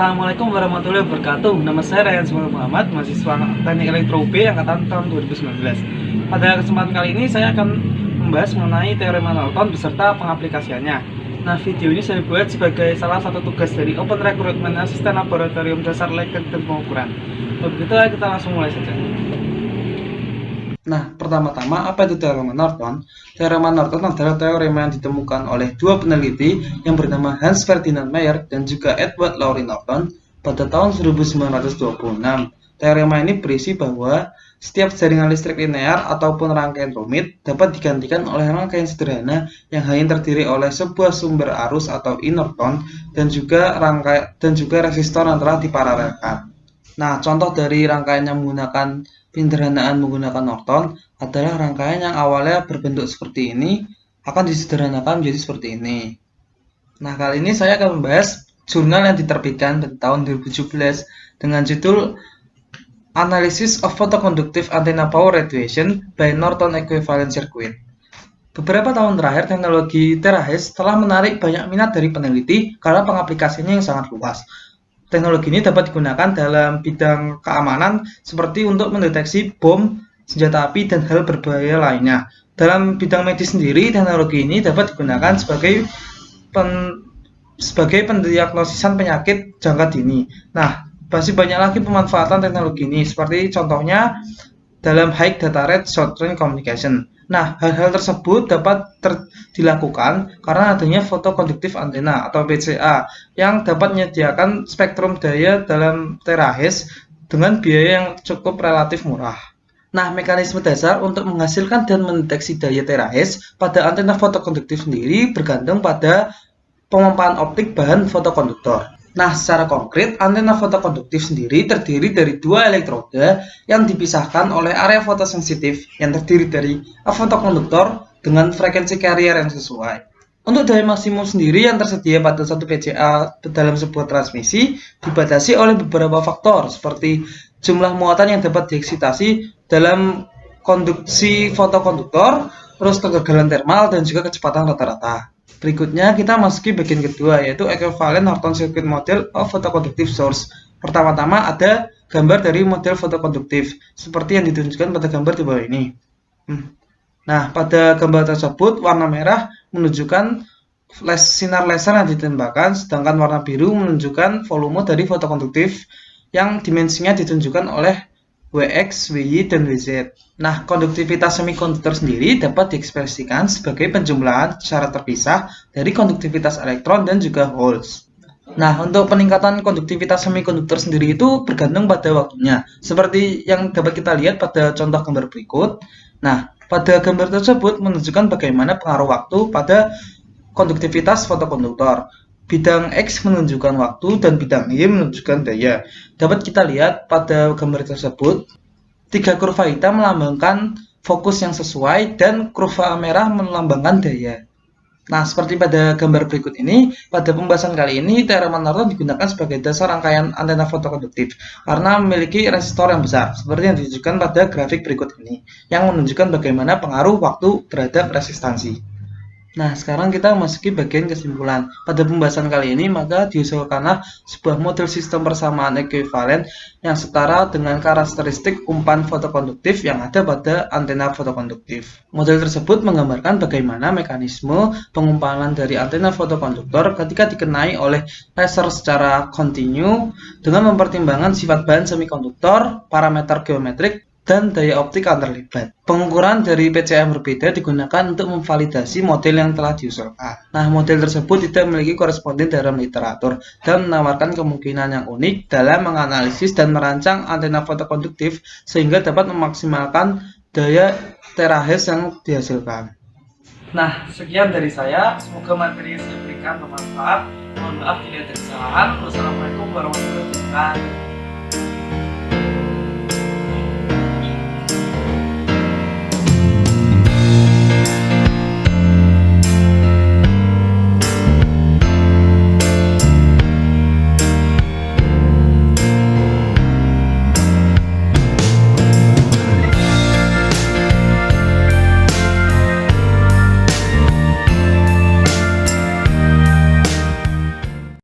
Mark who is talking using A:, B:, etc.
A: Assalamualaikum warahmatullahi wabarakatuh. Nama saya Ryan Sumarno Muhammad, mahasiswa Teknik Elektro UB angkatan tahun 2019. Pada kesempatan kali ini saya akan membahas mengenai teorema Norton beserta pengaplikasiannya. Nah, video ini saya buat sebagai salah satu tugas dari Open Recruitment Asisten Laboratorium Dasar Elektrik dan Pengukuran. Begitu, kita langsung mulai saja. Nah, pertama-tama apa itu teorema Norton? Teorema Norton adalah teorema yang ditemukan oleh dua peneliti yang bernama Hans Ferdinand Mayer dan juga Edward Laurie Norton pada tahun 1926. Teorema ini berisi bahwa setiap jaringan listrik linear ataupun rangkaian rumit dapat digantikan oleh rangkaian sederhana yang hanya terdiri oleh sebuah sumber arus atau inerton dan juga resistor yang telah diparalelkan. Nah, contoh dari rangkaian yang menggunakan penyederhanaan menggunakan Norton adalah rangkaian yang awalnya berbentuk seperti ini akan disederhanakan menjadi seperti ini. Nah, kali ini saya akan membahas jurnal yang diterbitkan pada tahun 2017 dengan judul Analysis of Photoconductive Antenna Power Radiation by Norton Equivalent Circuit. Beberapa tahun terakhir, teknologi terahes telah menarik banyak minat dari peneliti karena pengaplikasinya yang sangat luas. Teknologi ini dapat digunakan dalam bidang keamanan seperti untuk mendeteksi bom, senjata api, dan hal berbahaya lainnya. Dalam bidang medis sendiri, teknologi ini dapat digunakan sebagai pendiagnosisan penyakit jangka dini. Nah, masih banyak lagi pemanfaatan teknologi ini, seperti contohnya dalam High Data Rate Short Range Communication. Nah, hal-hal tersebut dapat dilakukan karena adanya Photoconductive Antenna atau PCA yang dapat menyediakan spektrum daya dalam terahes dengan biaya yang cukup relatif murah. Nah, mekanisme dasar untuk menghasilkan dan mendeteksi daya terahes pada antena fotokonduktif sendiri bergantung pada pemaparan optik bahan fotokonduktor. Nah, secara konkret, antena fotokonduktif sendiri terdiri dari dua elektroda yang dipisahkan oleh area fotosensitif yang terdiri dari fotokonduktor dengan frekuensi carrier yang sesuai. Untuk daya maksimum sendiri yang tersedia pada satu PCA dalam sebuah transmisi dibatasi oleh beberapa faktor seperti jumlah muatan yang dapat dieksitasi dalam konduksi fotokonduktor, terus kegagalan thermal, dan juga kecepatan rata-rata. Berikutnya kita masuki bagian kedua, yaitu Equivalent Norton Circuit Model of Photoconductive Source. Pertama-tama ada gambar dari model fotokonduktif seperti yang ditunjukkan pada gambar di bawah ini. Nah, pada gambar tersebut warna merah menunjukkan sinar laser yang ditembakkan, sedangkan warna biru menunjukkan volume dari fotokonduktif yang dimensinya ditunjukkan oleh Wx, Wy, dan Wz. Nah, konduktivitas semikonduktor sendiri dapat diekspresikan sebagai penjumlahan secara terpisah dari konduktivitas elektron dan juga holes. Nah, untuk peningkatan konduktivitas semikonduktor sendiri itu bergantung pada waktunya, seperti yang dapat kita lihat pada contoh gambar berikut. Nah, pada gambar tersebut menunjukkan bagaimana pengaruh waktu pada konduktivitas fotokonduktor. Bidang X menunjukkan waktu dan bidang Y menunjukkan daya. Dapat kita lihat pada gambar tersebut, tiga kurva hitam melambangkan fokus yang sesuai dan kurva merah melambangkan daya. Nah, seperti pada gambar berikut ini, pada pembahasan kali ini, teorema Norton digunakan sebagai dasar rangkaian antena fotokonduktif karena memiliki resistor yang besar, seperti yang ditunjukkan pada grafik berikut ini, yang menunjukkan bagaimana pengaruh waktu terhadap resistansi. Nah, sekarang kita masuki bagian kesimpulan. Pada pembahasan kali ini, maka diusulkanlah sebuah model sistem persamaan ekuivalen yang setara dengan karakteristik umpan fotokonduktif yang ada pada antena fotokonduktif. Model tersebut menggambarkan bagaimana mekanisme pengumpalan dari antena fotokonduktor ketika dikenai oleh laser secara kontinu dengan mempertimbangkan sifat bahan semikonduktor, parameter geometrik, dan daya optik antar terlibat. Pengukuran dari PCA yang berbeda digunakan untuk memvalidasi model yang telah diusulkan. Nah, model tersebut tidak memiliki koresponden dalam literatur dan menawarkan kemungkinan yang unik dalam menganalisis dan merancang antena fotokonduktif sehingga dapat memaksimalkan daya terahes yang dihasilkan. Nah, sekian dari saya. Semoga materi yang saya berikan bermanfaat. Mohon maaf bila ada kesalahan. Wassalamualaikum warahmatullahi wabarakatuh.